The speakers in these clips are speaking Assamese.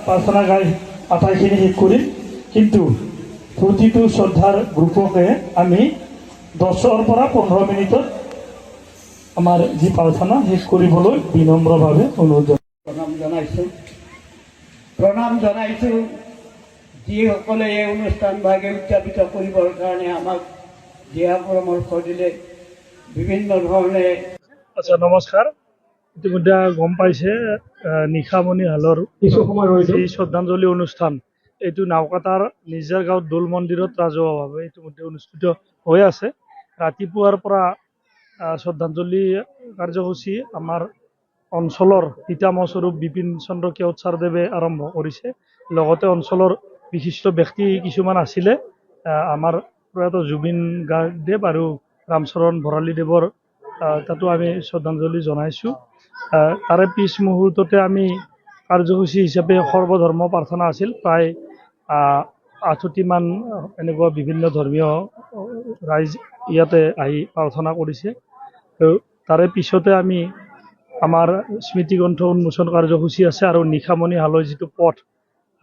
প্ৰাৰ্থনা গাই আটাইখিনি শেষ কৰিম, কিন্তু প্ৰতিটো শ্ৰদ্ধাৰ গ্ৰুপকে আমি 10 পৰা 15 মিনিটত আমাৰ যি প্ৰাৰ্থনা শেষ কৰিবলৈ বিনম্ৰভাৱে অনুৰোধ প্ৰণাম জনাইছোঁ যিসকলে এই অনুষ্ঠান ভাগে উদযাপিত কৰিবৰ কাৰণে আমাক দিহা পৰামৰ্শ দিলে বিভিন্ন ধৰণে। আচ্ছা, নমস্কাৰ। ইতিমধ্যে গম পাইছে নিশামণি হালৰ যি শ্ৰদ্ধাঞ্জলি অনুষ্ঠান, এইটো নাওকাটাৰ নিজৰ গাঁৱত দৌল মন্দিৰত ৰাজহুৱাভাৱে ইতিমধ্যে অনুষ্ঠিত হৈ আছে। ৰাতিপুৱাৰ পৰা শ্ৰদ্ধাঞ্জলি কাৰ্যসূচী আমাৰ অঞ্চলৰ পিতামহস্বৰূপ বিপিন চন্দ্ৰ কেওট ছাৰদেৱে আৰম্ভ কৰিছে। লগতে অঞ্চলৰ বিশিষ্ট ব্যক্তি কিছুমান আছিলে, আমাৰ প্ৰয়াত জুবিন গাৰ্গদেৱ আৰু ৰামচৰণ ভৰালীদেৱৰ তাতো আমি শ্ৰদ্ধাঞ্জলি জনাইছোঁ। তাৰে পিছ মুহূৰ্ততে আমি কাৰ্যসূচী হিচাপে সৰ্বধৰ্ম প্ৰাৰ্থনা আছিল। প্ৰায় 68মান এনেকুৱা বিভিন্ন ধৰ্মীয় ৰাইজ ইয়াতে আহি প্ৰাৰ্থনা কৰিছে। তাৰে পিছতে আমি আমাৰ স্মৃতিগ্ৰন্থ উন্মোচন কাৰ্যসূচী আছে আৰু নিশামণি হালৈ যিটো পথ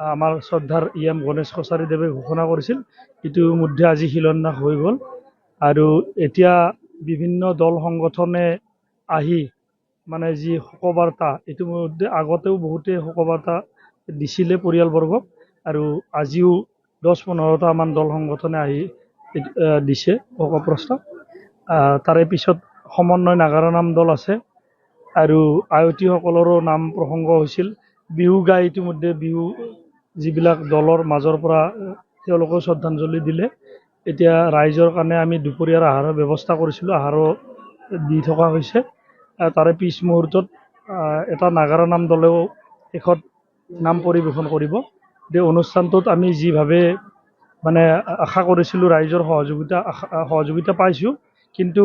আমাৰ শ্ৰদ্ধাৰ EM গণেশ কছাৰীদেৱে ঘোষণা কৰিছিল, ইতিমধ্যে আজি শিলান্যাস হৈ গ'ল। আৰু এতিয়া বিভিন্ন দল সংগঠনে আহি মানে যি শোকবাৰ্তা, ইতিমধ্যে আগতেও বহুতে শোকবাৰ্তা দিছিলে পৰিয়ালবৰ্গক, আৰু আজিও 10-15টামান দল সংগঠনে আহি দিছে শোকপ্ৰস্তাৱ। তাৰে পিছত সমন্বয় নাগাৰা নাম দল আছে আৰু আয়তীসকলৰো নাম প্ৰসংগ হৈছিল। বিহু গাই ইতিমধ্যে বিহু যিবিলাক দলৰ মাজৰ পৰা তেওঁলোকেও শ্ৰদ্ধাঞ্জলি দিলে। এতিয়া ৰাইজৰ কাৰণে আমি দুপৰীয়াৰ আহাৰৰ ব্যৱস্থা কৰিছিলোঁ, আহাৰো দি থকা হৈছে। তাৰে পিছ মুহূৰ্তত এটা নাগাৰা নাম দলেও শেষত নাম পৰিৱেশন কৰিব। এই অনুষ্ঠানটোত আমি যিভাৱে মানে আশা কৰিছিলোঁ ৰাইজৰ সহযোগিতা পাইছোঁ, কিন্তু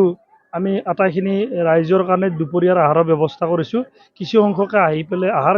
আমি আটাইখিনি ৰাইজৰ কাৰণে দুপৰীয়াৰ আহাৰৰ ব্যৱস্থা কৰিছোঁ। কিছু সংখ্যকে আহি পেলাই আহাৰ